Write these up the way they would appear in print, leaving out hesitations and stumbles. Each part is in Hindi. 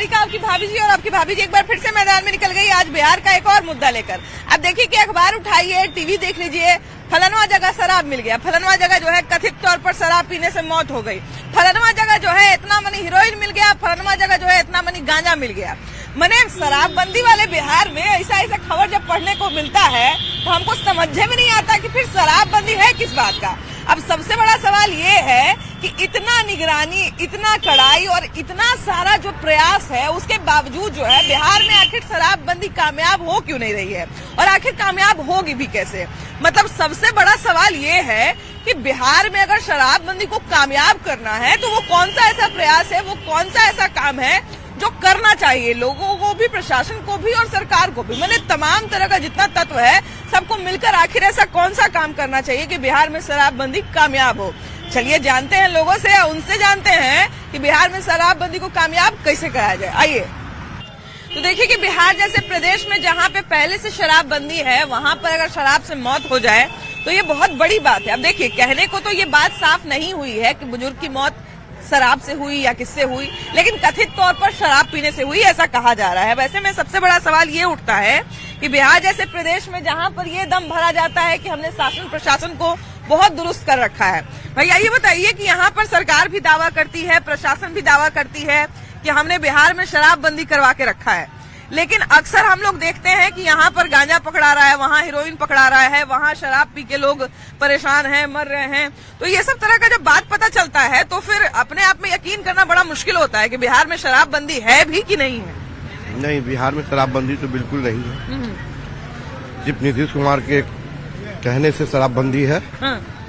भाई का आपकी भाभी जी, और आपकी भाभी जी एक बार फिर से मैदान में निकल गई आज बिहार का एक और मुद्दा लेकर। अब देखिए कि अखबार उठाइए, टीवी देख लीजिए, फलनवा जगह शराब मिल गया, फलनवा जगह जो है कथित तौर पर शराब पीने से मौत हो गई, फलनवा जगह जो है इतना मनी हीरोइन मिल गया, फलनवा जगह जो है इतना मनी गांजा मिल गया। मैंने शराबबंदी वाले बिहार में ऐसा खबर जब पढ़ने को मिलता है तो हमको समझे में नहीं आता कि फिर शराबबंदी है किस बात का। अब सबसे बड़ा सवाल ये है कि इतना निगरानी, इतना कड़ाई और इतना सारा जो प्रयास है उसके बावजूद जो है बिहार में आखिर शराबबंदी कामयाब हो क्यों नहीं रही है, और आखिर कामयाब होगी भी कैसे। मतलब सबसे बड़ा सवाल ये है कि बिहार में अगर शराबबंदी को कामयाब करना है तो वो कौन सा ऐसा प्रयास है, वो कौन सा ऐसा काम है जो करना चाहिए लोगों को भी, प्रशासन को भी और सरकार को भी। मैंने तमाम तरह का जितना तत्व है सबको मिलकर आखिर ऐसा कौन सा काम करना चाहिए कि बिहार में शराबबंदी कामयाब हो। चलिए जानते हैं लोगों से, उनसे जानते हैं कि बिहार में शराबबंदी को कामयाब कैसे कराया जाए। आइए तो देखिए कि बिहार जैसे प्रदेश में जहाँ पे पहले से शराबबंदी है वहाँ पर अगर शराब से मौत हो जाए तो ये बहुत बड़ी बात है। अब देखिए कहने को तो ये बात साफ नहीं हुई है कि बुजुर्ग की मौत शराब से हुई या किससे हुई, लेकिन कथित तौर पर शराब पीने से हुई ऐसा कहा जा रहा है। वैसे में सबसे बड़ा सवाल ये उठता है कि बिहार जैसे प्रदेश में जहाँ पर ये दम भरा जाता है कि हमने शासन प्रशासन को बहुत दुरुस्त कर रखा है। भैया ये बताइए कि यहाँ पर सरकार भी दावा करती है, प्रशासन भी दावा करती है कि हमने बिहार में शराबबंदी करवा के रखा है, लेकिन अक्सर हम लोग देखते हैं कि यहाँ पर गांजा पकड़ा रहा है, वहाँ हीरोइन पकड़ा रहा है, वहाँ शराब पी के लोग परेशान हैं, मर रहे हैं। तो ये सब तरह का जब बात पता चलता है तो फिर अपने आप में यकीन करना बड़ा मुश्किल होता है कि बिहार में शराबबंदी है भी कि नहीं है। नहीं, बिहार में शराबबंदी तो बिल्कुल नहीं है। सिर्फ नीतीश कुमार के कहने से शराबबंदी है,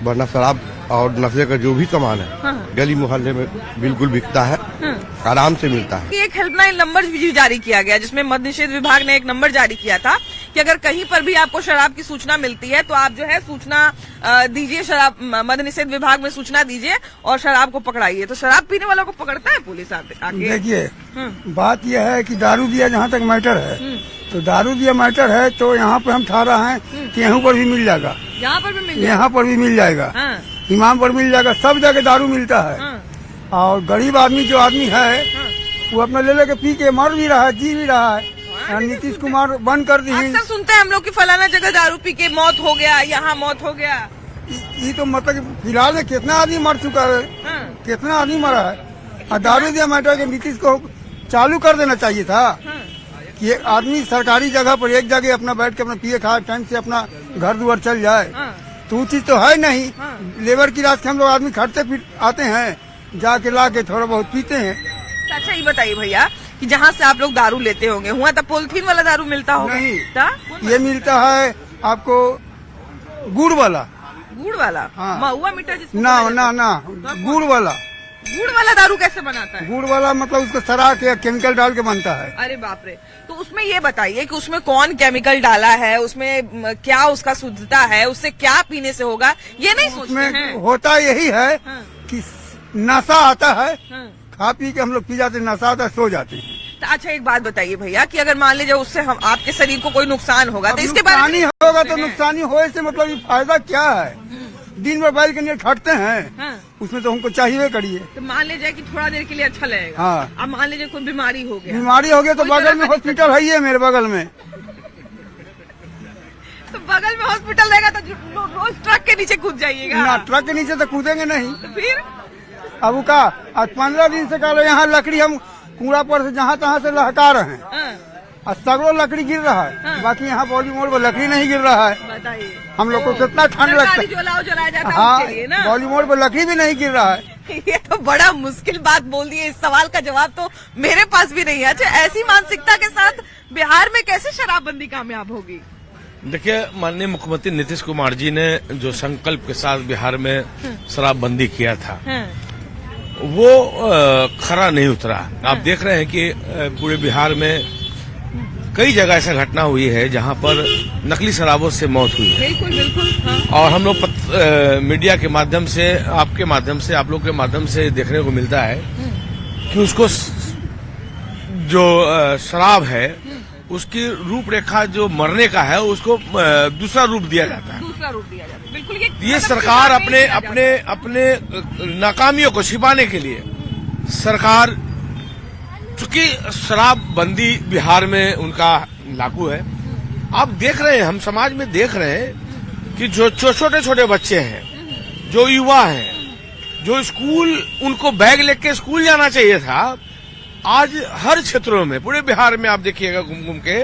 वरना शराब और नशे का जो भी सामान है गली मोहल्ले में बिल्कुल बिकता है, आराम से मिलता है। एक हेल्पलाइन नंबर भी जारी किया गया जिसमें मद्य निषेध विभाग ने एक नंबर जारी किया था कि अगर कहीं पर भी आपको शराब की सूचना मिलती है तो आप जो है सूचना दीजिए, शराब मद्य निषेध विभाग में सूचना दीजिए और शराब को पकड़ाइए। तो शराब पीने वालों को पकड़ता है पुलिस आगे? देखिए बात यह है कि दारू दिया जहाँ तक मैटर है तो दारू दिया मैटर है तो यहाँ पे हम ठहरा है कि यहाँ पर भी मिल जाएगा, यहाँ पर भी मिल जाएगा, यहाँ पर भी मिल जाएगा, इमाम पर मिल जाएगा, सब जगह दारू मिलता है। और गरीब आदमी जो आदमी है वो अपना ले लेके पी के मर भी रहा है, जी भी रहा है। नीतीश कुमार बंद कर दी। अक्सर सुनते हैं हम लोग कि फलाना जगह दारू पी के मौत हो गया, यहाँ मौत हो गया। ये तो मतलब फिलहाल में कितना आदमी मर चुका है, कितना आदमी मरा है। और दारू दिया मैटर के नीतीश को चालू कर देना चाहिए था कि एक आदमी सरकारी जगह पर एक जगह अपना बैठ के अपना पिए खाए टाइम से अपना घर दुआर चल जाए। तो वो चीज तो है नहीं। लेबर की रात के हम लोग आदमी खटते आते हैं, जाके ला के थोड़ा बहुत पीते हैं। अच्छा ये बताइए भैया कि जहाँ से आप लोग दारू लेते होंगे हुआ तो पॉलिथीन वाला दारू मिलता होगा? नहीं, ये मिलता है आपको गुड़ वाला। गुड़ वाला? हाँ। महुआ मीठा जिसको ना ना ना गुड़ वाला। गुड़ वाला दारू कैसे बनाता है? गुड़ वाला मतलब उसको सरा के केमिकल डाल के बनता है। अरे बाप रे। तो उसमें ये बताइए कि उसमें कौन केमिकल डाला है, उसमें क्या उसका शुद्धता है, उससे क्या पीने से होगा, ये नहीं सोचते हैं। होता यही है कि नशा आता है, खा पी के हम लोग पी जाते, नशा आता है, सो जाते हैं। तो अच्छा एक बात बताइए भैया कि अगर मान लीजिए उससे हम आपके शरीर को कोई नुकसान होगा तो इसके बारे में होगा तो नुकसानी होने से मतलब ये फायदा क्या है? दिन भर बैल के लिए खटते हैं, उसमें तो हमको चाहिए करिए। तो मान लीजिए कि थोड़ा देर के लिए अच्छा लगेगा। हाँ। अब मान लीजिए कोई बीमारी हो गया, बीमारी हो गया तो बगल में हॉस्पिटल है ही मेरे बगल में। तो बगल में हॉस्पिटल रहेगा तो रोज ट्रक के नीचे कूद जाइएगा? ना, ट्रक के नीचे तो कूदेंगे नहीं। तो फिर अब का आज 15 दिन से कह यहाँ लकड़ी हम कूड़ा पर से जहाँ तहाँ से लहका रहे हैं और सगड़ो लकड़ी गिर रहा है, बाकी यहाँ बॉडी मोड़ पर लकड़ी नहीं गिर रहा है। बताइए हम लोग को कितना ठंड लगता है। जलाया जाता है हाँ, उसके लिए ना। बॉडी मोड़ पर लकड़ी भी नहीं गिर रहा है। ये तो बड़ा मुश्किल बात बोल दी है, इस सवाल का जवाब तो मेरे पास भी नहीं है। अच्छा ऐसी मानसिकता के साथ बिहार में कैसे शराबबंदी कामयाब होगी? देखिए, माननीय मुख्यमंत्री नीतीश कुमार जी ने जो संकल्प के साथ बिहार में शराबबंदी किया था वो खरा नहीं उतरा। आप देख रहे हैं कि पूरे बिहार में कई जगह ऐसा घटना हुई है जहां पर नकली शराबों से मौत हुई है। बिल्कुल बिल्कुल। हाँ। और हम लोग मीडिया के माध्यम से, आपके माध्यम से, आप लोग के माध्यम से देखने को मिलता है कि उसको जो शराब है उसकी रूपरेखा जो मरने का है उसको दूसरा रूप दिया जाता है। दूसरा रूप दिया जाता है, बिल्कुल। ये सरकार अपने नाकामियों को छिपाने के लिए सरकार चूंकि शराबबंदी बिहार में उनका लागू है, आप देख रहे हैं, हम समाज में देख रहे हैं कि जो छोटे छोटे बच्चे हैं, जो युवा हैं, जो स्कूल उनको बैग लेके स्कूल जाना चाहिए था, आज हर क्षेत्रों में पूरे बिहार में आप देखिएगा घूम घूम के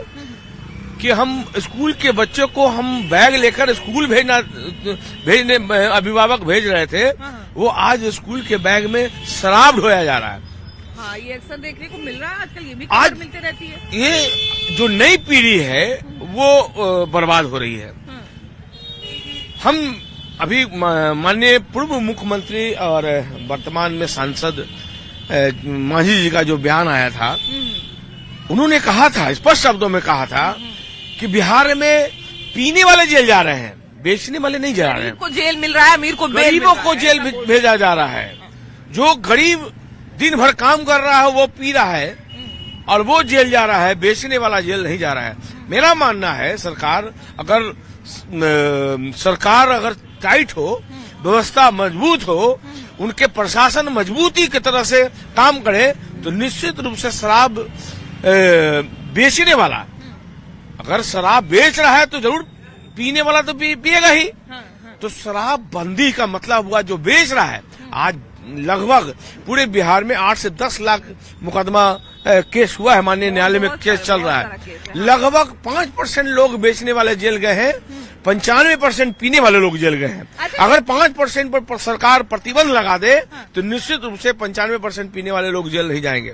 कि हम स्कूल के बच्चों को हम बैग लेकर स्कूल भेजने अभिभावक भेज रहे थे, वो आज स्कूल के बैग में शराब ढोया जा रहा है। हाँ, ये अक्सर देखने को मिल रहा है आजकल, ये भी खबर मिलती रहती है। ये जो नई पीढ़ी है वो बर्बाद हो रही है। हम अभी माननीय पूर्व मुख्यमंत्री और वर्तमान में सांसद मांझी जी का जो बयान आया था, उन्होंने कहा था, स्पष्ट शब्दों में कहा था कि बिहार में पीने वाले जेल जा रहे हैं, बेचने वाले नहीं जा रहे हैं। को जेल मिल रहा है, अमीर को गरीबों को जेल भेजा जा रहा है। जो गरीब दिन भर काम कर रहा है वो पी रहा है और वो जेल जा रहा है, बेचने वाला जेल नहीं जा रहा है। मेरा मानना है सरकार अगर टाइट हो, व्यवस्था मजबूत हो, उनके प्रशासन मजबूती की तरह से काम करे, तो निश्चित रूप से शराब बेचने वाला अगर शराब बेच रहा है तो जरूर पीने वाला तो पिएगा ही। तो शराब बंदी का मतलब हुआ जो बेच रहा है। आज लगभग पूरे बिहार में 8 से 10 लाख मुकदमा केस हुआ है, माननीय न्यायालय में केस चल रहा है। लगभग 5% लोग बेचने वाले जेल गए हैं, 95% पीने वाले लोग जेल गए हैं। अगर 5% पर सरकार प्रतिबंध लगा दे तो निश्चित रूप से 95% पीने वाले लोग जेल नहीं जाएंगे।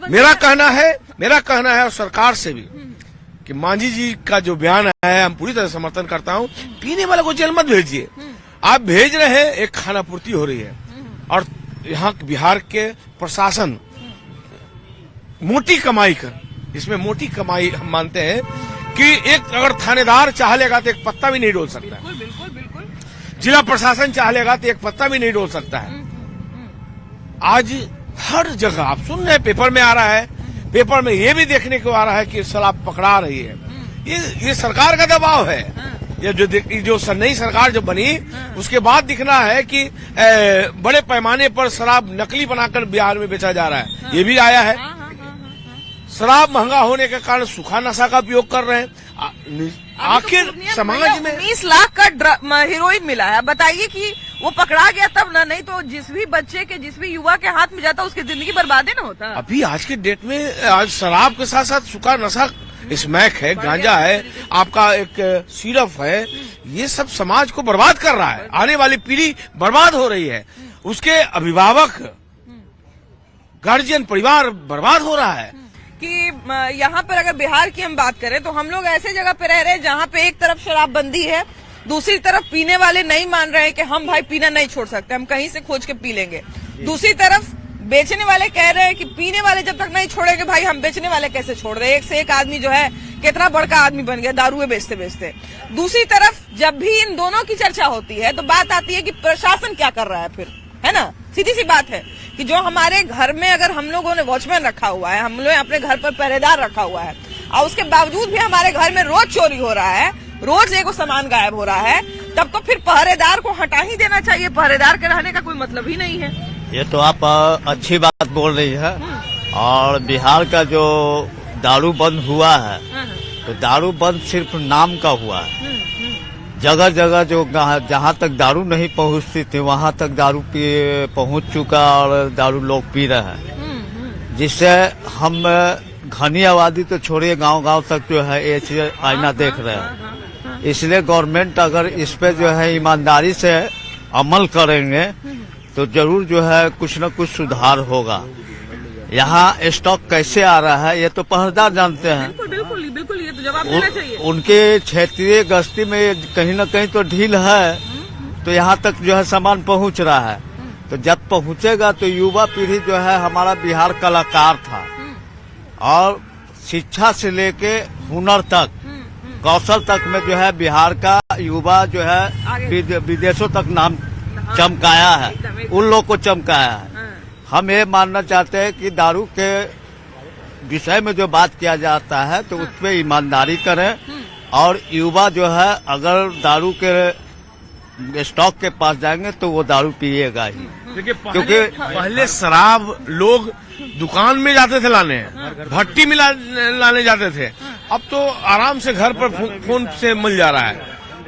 मेरा कहना है और सरकार से भी कि मांझी जी का जो बयान है हम पूरी तरह समर्थन करता हूं। पीने वाले को जेल मत भेजिए, आप भेज रहे हैं, एक खानापूर्ति हो रही है। और यहाँ बिहार के प्रशासन मोटी कमाई कर, इसमें मोटी कमाई हम मानते हैं कि एक अगर थानेदार चाह लेगा तो एक पत्ता भी नहीं डोल सकता है। बिल्कुल। जिला प्रशासन चाह लेगा तो एक पत्ता भी नहीं डोल सकता है। आज हर जगह आप सुन रहे हैं, पेपर में आ रहा है, पेपर में ये भी देखने को आ रहा है कि शराब पकड़ा रही है। ये सरकार का दबाव है। ये जो नई सरकार जो बनी उसके बाद दिखना है कि बड़े पैमाने पर शराब नकली बनाकर बिहार में बेचा जा रहा है। ये भी आया है। शराब महंगा होने के कारण सूखा नशा का उपयोग कर रहे हैं। आखिर समाज में 19 लाख का हीरोइन मिला है। बताइए कि वो पकड़ा गया तब ना, नहीं तो जिस भी बच्चे के, जिस भी युवा के हाथ में जाता उसकी जिंदगी बर्बाद ना होता। अभी आज के डेट में आज शराब के साथ साथ सूखा नशा, स्मैक है, गांजा है, आपका एक सिरप है, ये सब समाज को बर्बाद कर रहा है। आने वाली पीढ़ी बर्बाद हो रही है, उसके अभिभावक, गार्जियन, परिवार बर्बाद हो रहा है। कि यहाँ पर अगर बिहार की हम बात करें तो हम लोग ऐसे जगह पे रह रहे हैं जहाँ पे एक तरफ शराबबंदी है, दूसरी तरफ पीने वाले नहीं मान रहे हैं कि हम भाई पीना नहीं छोड़ सकते, हम कहीं से खोज के पी लेंगे। दूसरी तरफ बेचने वाले कह रहे हैं कि पीने वाले जब तक नहीं छोड़ेंगे भाई हम बेचने वाले कैसे छोड़ रहे हैं। एक से एक आदमी जो है कितना बड़का आदमी बन गया दारुए बेचते बेचते। दूसरी तरफ जब भी इन दोनों की चर्चा होती है तो बात आती है कि प्रशासन क्या कर रहा है फिर, है ना। सीधी सी बात है कि जो हमारे घर में अगर हम लोगों ने वॉचमैन रखा हुआ है, हम लोग अपने घर पर पहरेदार रखा हुआ है, और उसके बावजूद भी हमारे घर में रोज चोरी हो रहा है, रोज एगो सामान गायब हो रहा है, तब तो फिर पहरेदार को हटा ही देना चाहिए। पहरेदार के रहने का कोई मतलब ही नहीं है। ये तो आप अच्छी बात बोल रही है। और बिहार का जो दारू बंद हुआ है तो दारू बंद सिर्फ नाम का हुआ है। जगह जगह जो जहाँ तक दारू नहीं पहुँचती थी वहाँ तक दारू पहुँच चुका और दारू लोग पी रहे हैं, जिससे हम घनी आबादी तो छोड़िए गांव-गांव तक जो है ये आईना देख रहे हैं। इसलिए गवर्नमेंट अगर इस पे जो है ईमानदारी से अमल करेंगे तो जरूर जो है कुछ न कुछ सुधार होगा। यहाँ स्टॉक कैसे आ रहा है ये तो पहरेदार जानते हैं। बिल्कुल ये तो जवाब देना चाहिए। उनके क्षेत्रीय गश्ती में कहीं न कहीं तो ढील है, तो यहाँ तक जो है सामान पहुँच रहा है। तो जब पहुँचेगा तो युवा पीढ़ी जो है, हमारा बिहार कलाकार था और शिक्षा से लेके हुनर तक, कौशल तक में जो है बिहार का युवा जो है विदेशों तक नाम चमकाया है, उन लोग को चमकाया है। हम ये मानना चाहते हैं कि दारू के विषय में जो बात किया जाता है तो उस पर ईमानदारी करें, और युवा जो है अगर दारू के स्टॉक के पास जाएंगे तो वो दारू पिएगा ही। देखिए क्योंकि पहले शराब लोग दुकान में जाते थे लाने, भट्टी में लाने जाते थे। अब तो आराम से घर पर फोन से मिल जा रहा है,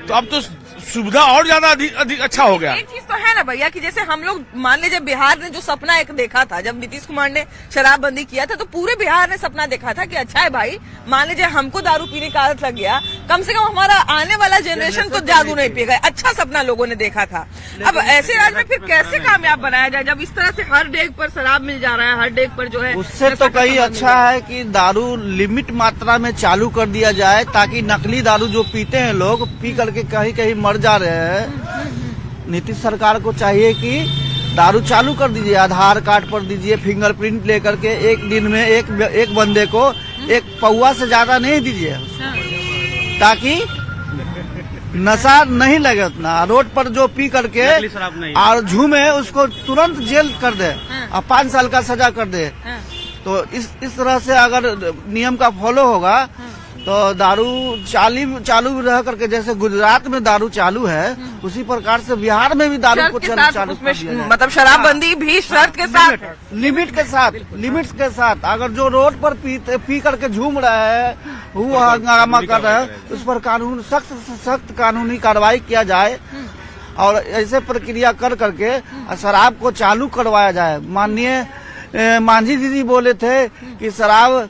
तो अब तो सुविधा और ज्यादा अधिक अच्छा हो गया। एक चीज तो है ना भैया कि जैसे हम लोग मान लीजिए बिहार ने जो सपना एक देखा था जब नीतीश कुमार ने शराबबंदी किया था, तो पूरे बिहार ने सपना देखा था कि अच्छा है भाई, मान लीजिए हमको दारू पीने का आदत लग गया, कम से कम हमारा आने वाला जनरेशन तो दारू नहीं पिएगा। अच्छा सपना लोगों ने देखा था। अब ऐसे राज्य में फिर कैसे कामयाब बनाया जाए जब इस तरह से हर डेग पर शराब मिल जा रहा है, हर डेग पर जो है उससे तो कहीं अच्छा है कि दारू लिमिट मात्रा में चालू कर दिया जाए, ताकि नकली दारू जो पीते हैं लोग, पी करके कहीं कहीं मर जा रहे हैं। नीतीश सरकार को चाहिए कि दारू चालू कर दीजिए, आधार कार्ड पर दीजिए, फिंगरप्रिंट लेकर के एक दिन में एक बंदे को एक पौवा से ज्यादा नहीं दीजिए, ताकि नशा नहीं लगे उतना। रोड पर जो पी करके और झूमे उसको तुरंत जेल कर दे और 5 साल का सजा कर दे। तो इस तरह से अगर नियम का फॉलो होगा तो दारू चालू रह करके, जैसे गुजरात में दारू चालू है, उसी प्रकार से बिहार में भी दारू को चालू कर दिया जाए। मतलब शराबबंदी भी शर्त के साथ, लिमिट के साथ। अगर जो रोड पर पी करके झूम रहा है, वो हंगामा कर रहा है, उस पर कानून सख्त से सख्त कानूनी कार्रवाई किया जाए और ऐसे प्रक्रिया कर करके शराब को चालू करवाया जाए। माननीय मांझी दीदी बोले थे कि शराब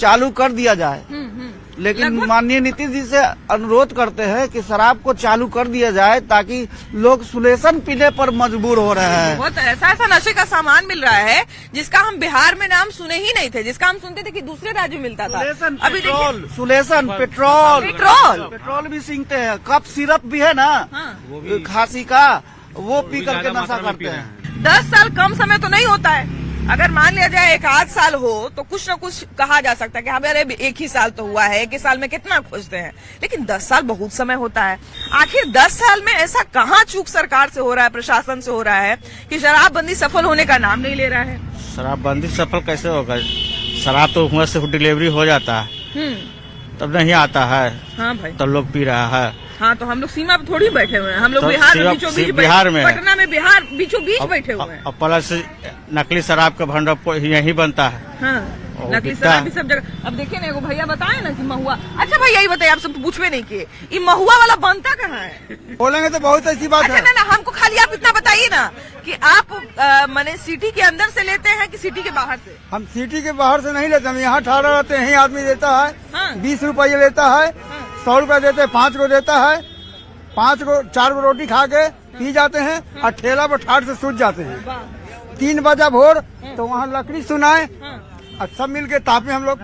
चालू कर दिया जाए, लेकिन माननीय नीतीश जी से अनुरोध करते हैं कि शराब को चालू कर दिया जाए, ताकि लोग सुलेसन पीने पर मजबूर हो रहे हैं। बहुत ऐसा नशे का सामान मिल रहा है जिसका हम बिहार में नाम सुने ही नहीं थे, जिसका हम सुनते थे कि दूसरे राज्य में मिलता था। अभी सुलेसन पेट्रोल भी सीखते हैं, कप सिरप भी है ना, खांसी का, वो पी करके नशा करते हैं। 10 साल कम समय तो नहीं होता है। अगर मान लिया जाए 1 साल हो तो कुछ न कुछ कहा जा सकता है कि हमारे 1 ही साल तो हुआ है, 1 ही साल में कितना खोजते हैं, लेकिन 10 साल बहुत समय होता है। आखिर 10 साल में ऐसा कहाँ चूक सरकार से हो रहा है, प्रशासन से हो रहा है कि शराबबंदी सफल होने का नाम नहीं ले रहा है। शराबबंदी सफल कैसे होगा? शराब तो वहाँ से डिलीवरी हो जाता है, तब नहीं आता है। हाँ भाई, तब लोग पी रहा है। हाँ, तो हम लोग सीमा पे थोड़ी बैठे हुए हैं, हम लोग तो बिहार में बीचों बीच, बिहार में, पटना में बिहार बीचों बीच बैठे हुए हैं। और प्लस नकली शराब का भंडार यही बनता है। हाँ, नकली शराब भी सब जगह। अब देखिए ना, एगो भैया बताए ना कि महुआ, अच्छा भैया यही बताइए, आप सब पूछवे नहीं किए, ये महुआ वाला बनता कहाँ है? बोलेंगे तो बहुत ऐसी बात है। अच्छा ना, हमको खाली आप इतना बताइए ना कि आप माने सिटी के अंदर से लेते हैं कि सिटी के बाहर से? हम सिटी के बाहर से नहीं लेते, हम यहाँ ठहरा रहते हैं, यही आदमी देता है। हाँ। 20 रुपये लेता है, 100 रुपये देते हैं, 5 को देता है, 4 को रोटी खा के पी जाते हैं और ठेला पर ठाट से सूझ जाते हैं। 3 बजा भोर तो वहाँ लकड़ी सुनाए और सब मिल के तापे हम लोग।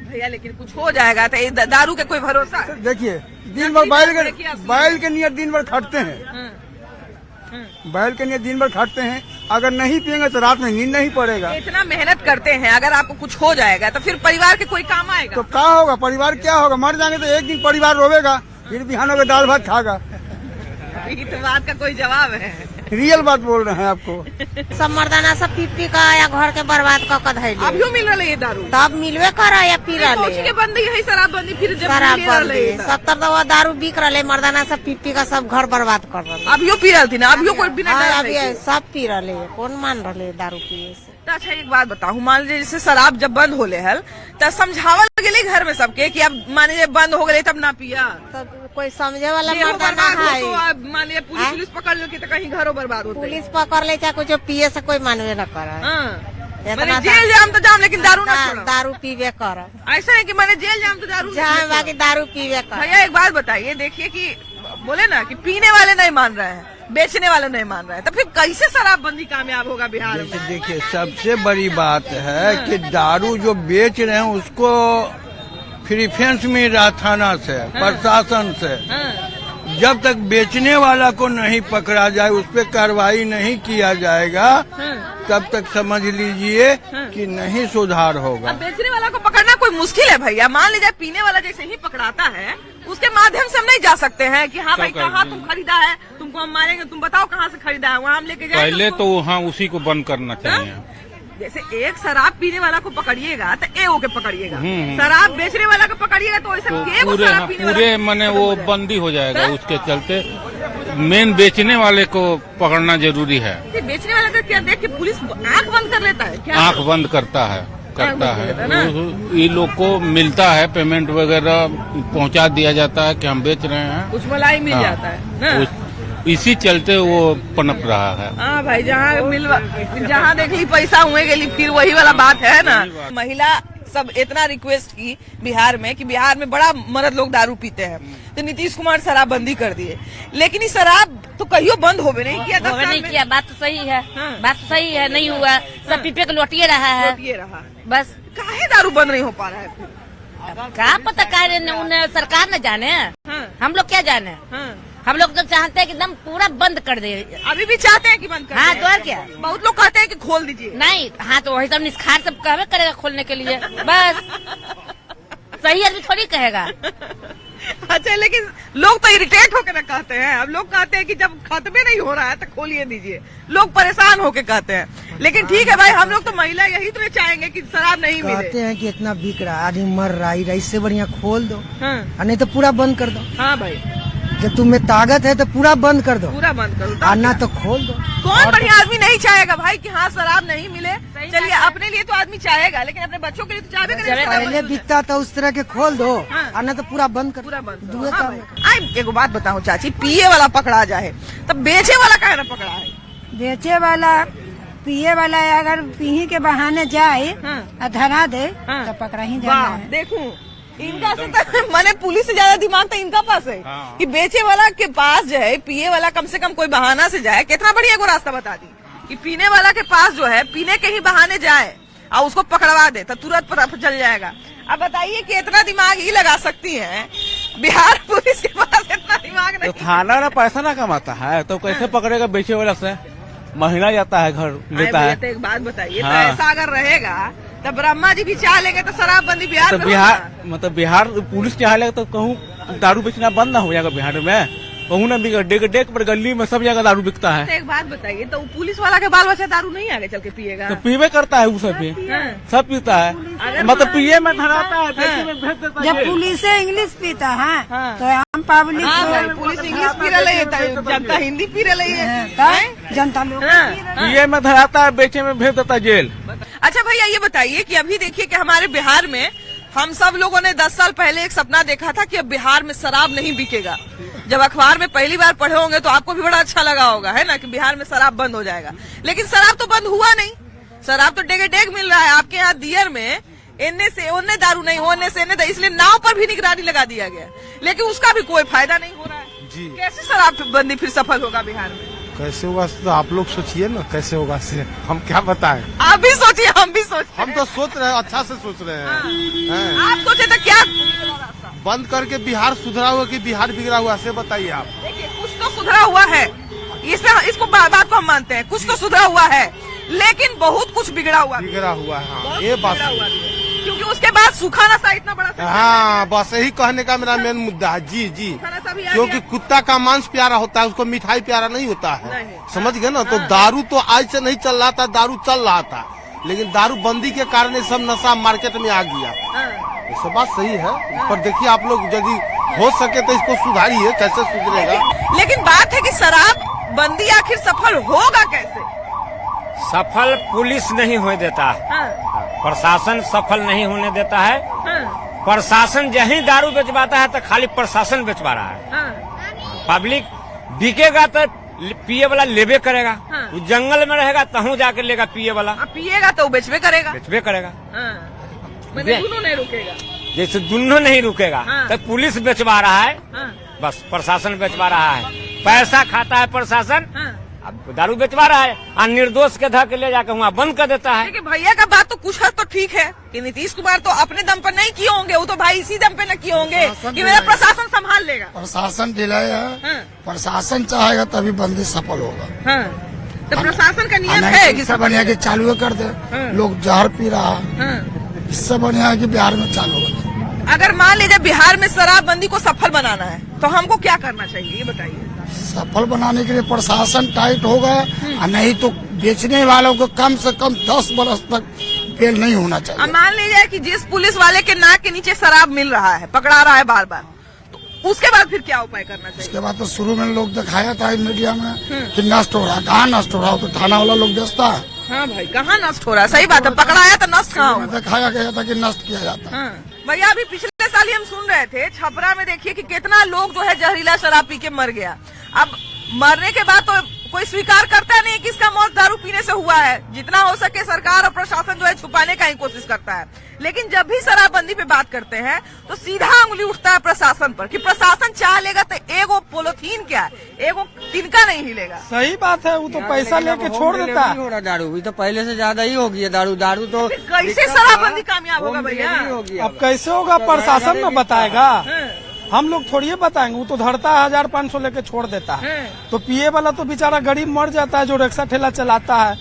भैया लेकिन कुछ हो जाएगा तो ये दारू के कोई भरोसा? देखिए, दिन भर बैल के नियत दिन भर खटते हैं, बैल के नियत दिन भर खटते हैं। अगर नहीं पियेंगे तो रात में नींद नहीं पड़ेगा। इतना मेहनत करते हैं, अगर आपको कुछ हो जाएगा तो फिर परिवार के कोई काम आएगा? तो क्या होगा, परिवार क्या होगा? मर जाएंगे तो एक दिन परिवार रोवेगा, फिर बिहान होकर दाल भात खागा। ये तो बात का कोई जवाब है? रियल बात बोल रहे हैं आपको। सब मर्दाना सब पी का या घर के बर्बाद कर धैले। अभियो मिल रहा है ये दारू? तब मिलवे कर या पी रहे के बंदी है शराबबंदी, फिर जब शराबबंदी 70 दवा दारू बिक रहे, मर्दाना सब पी का सब घर बर्बाद कर रहे। अभियो पी रही थी ना? अभियो कोई बिना अभी सब पी रहे, कौन मान रहे दारू पिए से? अच्छा एक बात बताऊँ, मान लीजिए जैसे शराब जब बंद होले हल तो समझावल गेले घर में सबके कि अब मान लीजिए बंद हो गए तब ना पिया, तब कोई समझे वाला गेहूं मर्दाना बर्बाद हो है? तो अब मान लीजिए पुलिस पकड़ लो तो कहीं घरों बर्बाद होते। पुलिस पकड़ ले चाहे कुछ पिए से कोई मानवे न करे। माने जेल जाम तो जाम, लेकिन दारू ना छोड़ो। दारू पीवे कर, ऐसा है कि माने जेल जाम तो दारू जहाँ बाकी दारू पीवे कर। भैया एक बात बताइए, देखिए कि बोले ना कि पीने वाले नहीं मान रहे हैं, बेचने वाले नहीं मान रहे हैं, तो फिर कैसे शराबबंदी कामयाब होगा बिहार में? देखिए, सबसे बड़ी बात है कि दारू जो बेच रहे हैं उसको प्रिफरेंस मिल रहा थाना से, प्रशासन से। जब तक बेचने वाला को नहीं पकड़ा जाए, उस पर कार्रवाई नहीं किया जाएगा, तब तक समझ लीजिए कि नहीं सुधार होगा। अब बेचने वाला को पकड़ना कोई मुश्किल है भैया। मान लीजिए पीने वाला जैसे ही पकड़ाता है, उसके माध्यम से हम नहीं जा सकते हैं कि हाँ भाई कहाँ तुम खरीदा है, तुमको हम मारेंगे, तुम बताओ कहाँ से खरीदा है, वहाँ हम लेके जाएंगे। पहले तो वहाँ उसी को बंद करना चाहिए। जैसे एक शराब पीने वाला को पकड़िएगा तो ए के पकड़िएगा, शराब बेचने वाला को पकड़िएगा तो ऐसा पूरे मने वो बंदी हो जाएगा। उसके चलते मेन बेचने वाले को पकड़ना जरूरी है। ये बेचने वाला का क्या देख के पुलिस आंख बंद कर लेता है क्या? आंख बंद करता है ये लोग को मिलता है पेमेंट वगैरह पहुंचा दिया जाता है कि हम बेच रहे हैं, कुछ मलाई मिल हाँ। जाता है ना? इसी चलते वो पनप रहा है। हाँ भाई, जहाँ देख ली पैसा हुए गेली, फिर वही वाला बात है ना। महिला सब इतना रिक्वेस्ट की बिहार में कि बिहार में बड़ा मर्द लोग दारू पीते हैं, तो नीतीश कुमार शराबबंदी कर दिए, लेकिन ये शराब तो कहियो बंद होवे नहीं किया। होवे नहीं किया, बात तो सही है। हाँ। बात तो सही है, नहीं हुआ, सब पीपे को लौटिए रहा है, बस। काहे दारू बंद नहीं हो पा रहा है? क्या पता, क्या सरकार न जाने, हम लोग क्या जाने। हम लोग तो चाहते हैं कि एकदम पूरा बंद कर दे। अभी भी चाहते हैं कि बंद कर हाँ, दे। तो और क्या। बहुत लोग कहते हैं कि खोल दीजिए। नहीं, हाँ तो वही सब निस्खार सब कहवे करेगा खोलने के लिए, बस। सही आदमी थोड़ी कहेगा। अच्छा, लेकिन लोग तो इरिटेट होकर ना कहते हैं। अब लोग कहते हैं कि जब खत्म नहीं हो रहा है तो खोलिए दीजिए। लोग परेशान होके कहते हैं, लेकिन ठीक है भाई, हम लोग तो महिला यही तो चाहेंगे कि शराब नहीं मिले। कहते हैं कि इतना बिक रहा है, आदमी मर रहा है, इससे बढ़िया खोल दो। हाँ। नहीं तो पूरा बंद कर दो। हाँ भाई, जब तुम्हें ताकत है तो पूरा बंद कर दो, पूरा बंद करो, आना तो खोल दो। कौन बढ़िया आदमी नहीं चाहेगा भाई कि हाँ शराब नहीं मिले? चलिए, अपने लिए तो आदमी चाहेगा, लेकिन अपने बच्चों के लिए तो चाहे करेगा। पहले बिकता था उस तरह के खोल दो, आना तो पूरा बंद कर, पूरा बंद दूसरे काम में। आई एगो बात बताऊं चाची, पिए वाला पकड़ा जाए तब बेचे वाला काहे ना पकड़ा है? बेचे वाला पिए वाला अगर पीही के बहाने जाए धरा दे तो पकड़ा ही जाना है। देखूं इनका से तो मैंने पुलिस से ज्यादा दिमाग तो इनका पास है कि बेचे वाला के पास जो है, पिए वाला कम से कम कोई बहाना से जाए। कितना बढ़िया को रास्ता बता दी कि पीने वाला के पास जो है पीने के ही बहाने जाए और उसको पकड़वा दे तो तुरंत पता चल जाएगा। अब बताइए कि इतना दिमाग ही लगा सकती है बिहार पुलिस के पास? इतना दिमाग नहीं। तो थाना ना पैसा ना कमाता है तो कैसे पकड़ेगा बेचे वाला से? महीना जाता है घर लेता है। तो एक बात बताइए, हाँ। ऐसा अगर रहेगा तब ब्रह्मा जी भी चाह लेंगे तो शराबबंदी बिहार तो में बिहार मतलब बिहार पुलिस चाह लेगा तो कहूँ दारू बेचना बंद ना हो जाएगा बिहार में? कहूँ ना डेक पर गली में सब जगह दारू बिकता है। तो एक बात बताइए, तो पुलिस वाला के बाल बच्चा दारू नहीं आगे चल के पिएगा? तो पीवे करता है वो सब भी, सब पीता है, मतलब पिए में धराता है, बेचे में भेज देता है। जब पुलिस इंग्लिश पीता है तो आम पब्लिक पुलिस इंग्लिश पी रही है, जनता हिंदी पी रही है, जनता लोग पिए में धराता है, बेचे में भेज देता है जेल। अच्छा भैया, ये बताइए कि अभी देखिए कि हमारे बिहार में हम सब लोगों ने 10 साल पहले एक सपना देखा था कि अब बिहार में शराब नहीं बिकेगा। जब अखबार में पहली बार पढ़े होंगे तो आपको भी बड़ा अच्छा लगा होगा, है ना, कि बिहार में शराब बंद हो जाएगा। लेकिन शराब तो बंद हुआ नहीं, शराब तो डेगे डेग मिल रहा है। आपके यहाँ दियर में इनने से उनने दारू नहीं, होने से इन्हें, इसलिए नाव पर भी निगरानी लगा दिया गया, लेकिन उसका भी कोई फायदा नहीं हो रहा है। जी, कैसे शराबबंदी फिर सफल होगा बिहार में? कैसे होगा तो आप लोग सोचिए ना, कैसे होगा से हम क्या बताएं। आप भी सोचिए, हम भी सोचिए। हम तो सोच रहे हैं, अच्छा से सोच रहे हैं। आप सोचे तो क्या बंद करके बिहार सुधरा हुआ कि बिहार बिगड़ा हुआ, से बताइए आप। देखिए, कुछ तो सुधरा हुआ है, इसको बात को हम मानते हैं, कुछ तो सुधरा हुआ है, लेकिन बहुत कुछ बिगड़ा हुआ है। हाँ, ये बात क्योंकि उसके बाद सूखा नशा इतना बड़ा। हाँ, बस यही कहने का मेरा मेन मुद्दा है। जी जी, क्योंकि कुत्ता का मांस प्यारा होता है, उसको मिठाई प्यारा नहीं होता है, समझ गए ना। तो दारू तो आज से नहीं चल रहा था, दारू चल रहा था, लेकिन दारू बंदी के कारण ये सब नशा मार्केट में आ गया। ये सब बात सही है, पर देखिए आप लोग यदि हो सके तो इसको सुधारिए, कैसे सुधरेगा। लेकिन बात है कि शराब बंदी आखिर सफल होगा कैसे? सफल पुलिस नहीं होने देता है, प्रशासन सफल नहीं होने देता है। प्रशासन जहीं दारू बेचवाता है तो खाली प्रशासन बेचवा रहा है। पब्लिक बिकेगा तो पिए वाला लेबे करेगा, वो जंगल में रहेगा तहूँ जाकर लेगा पिए वाला, पिएगा तो बेचबे करेगा, दोनों नहीं रुकेगा। जैसे दोनों नहीं रुकेगा तो पुलिस बेचवा रहा है, बस प्रशासन बेचवा रहा है, पैसा खाता है प्रशासन, अब दारू बेचवा रहा है और निर्दोष के धक ले जाकर वहाँ बंद कर देता है। देखिए भैया का बात तो कुछ हद तो ठीक है कि नीतीश कुमार तो अपने दम पर नहीं किए होंगे, वो तो भाई इसी दम पे न किए होंगे कि मेरा प्रशासन संभाल लेगा। प्रशासन ढिलाई है, प्रशासन चाहेगा तभी बंदी सफल होगा। तो प्रशासन का नियम है कि सब बढ़िया के चालू कर दे, लोग जहर पी रहा है, इससे बढ़िया है कि बिहार में चालू हो। अगर मान लीजिए बिहार में शराबबंदी को सफल बनाना है तो हमको क्या करना चाहिए, ये बताइए। सफल बनाने के लिए प्रशासन टाइट होगा, और नहीं तो बेचने वालों को कम से कम 10 वर्ष तक जेल नहीं होना चाहिए। मान लीजिए कि जिस पुलिस वाले के नाक के नीचे शराब मिल रहा है, पकड़ा रहा है बार बार, तो उसके बाद फिर क्या उपाय करना चाहिए? उसके बाद तो शुरू में लोग दिखाया था मीडिया में कि नष्ट हो रहा, कहाँ नष्ट हो रहा हो, तो थाना वाला लोग बेचता है। हाँ भाई, कहाँ नष्ट हो रहा है? सही बात है, पकड़ाया तो नष्ट कहाँ हो? दिखाया गया था कि नष्ट किया जाता है। भैया अभी पिछले साल ही हम सुन रहे थे छपरा में, देखिए कि कितना लोग जो है जहरीला शराब पी के मर गया। अब मरने के बाद तो कोई स्वीकार करता नहीं कि इसका मौत दारू पीने से हुआ है। जितना हो सके सरकार और प्रशासन जो है छुपाने का ही कोशिश करता है, लेकिन जब भी शराबबंदी पे बात करते हैं तो सीधा उंगली उठता है प्रशासन पर कि प्रशासन चाह लेगा तो एगो पोलोथीन क्या है, एगो तिनका नहीं हिलेगा। सही बात है, वो तो पैसा लेके छोड़ देता है। हो रहा दारू भी तो पहले से ज्यादा ही हो गई है। दारू तो कैसे शराबबंदी कामयाब होगा भैया? अब कैसे होगा, प्रशासन न बताएगा, हम लोग थोड़ी बताएंगे। वो तो धरता है 1500 लेके छोड़ देता है, तो पिए वाला तो बेचारा गरीब मर जाता है जो रिक्शा ठेला चलाता है।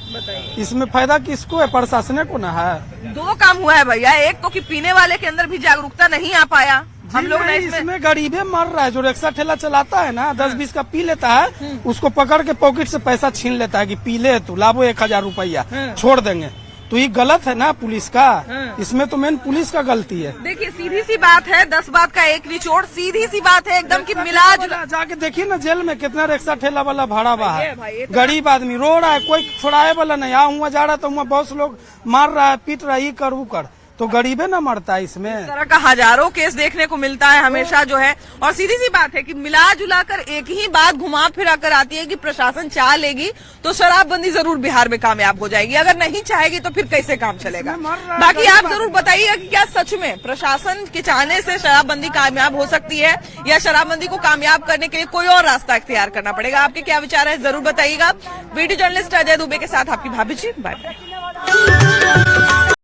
इसमें फायदा किसको है? प्रशासन को ना है। दो काम हुआ है भैया, एक तो कि पीने वाले के अंदर भी जागरूकता नहीं आ पाया, हम लोग ने इसमें गरीबे मर रहा है। जो रिक्शा ठेला चलाता है ना 10-20 का पी लेता है, उसको पकड़ के पॉकेट से पैसा छीन लेता है कि पी ले तू, लाभो 1000 रुपया छोड़ देंगे। तो ये गलत है ना पुलिस का, इसमें तो मेन पुलिस का गलती है। देखिए सीधी सी बात है, 10 बात का एक निचोड़, सीधी सी बात है एकदम कि मिला जुला। जाके देखिए ना जेल में कितना रिक्शा ठेला वाला भाड़ा बहा है, गरीब आदमी रो रहा है, कोई छुड़ाए वाला नहीं। हुआ जा रहा तो वहाँ बहुत लोग मार रहा है, पीट रहा है, ये कर वो कर, तो गरीबे ना मरता है इसमें। इस तरह का हजारों केस देखने को मिलता है हमेशा जो है। और सीधी सी बात है कि मिला जुला कर एक ही बात घुमा फिरा कर आती है कि प्रशासन चाह लेगी तो शराबबंदी जरूर बिहार में कामयाब हो जाएगी, अगर नहीं चाहेगी तो फिर कैसे काम चलेगा। बाकी आप जरूर बताइएगा कि क्या सच में प्रशासन के चाहने से शराबबंदी कामयाब हो सकती है या शराबबंदी को कामयाब करने के लिए कोई और रास्ता इख्तियार करना पड़ेगा। आपके क्या विचार है जरूर बताइएगा। वीडियो जर्नलिस्ट अजय दुबे के साथ आपकी भाभी जी, बाय बाय।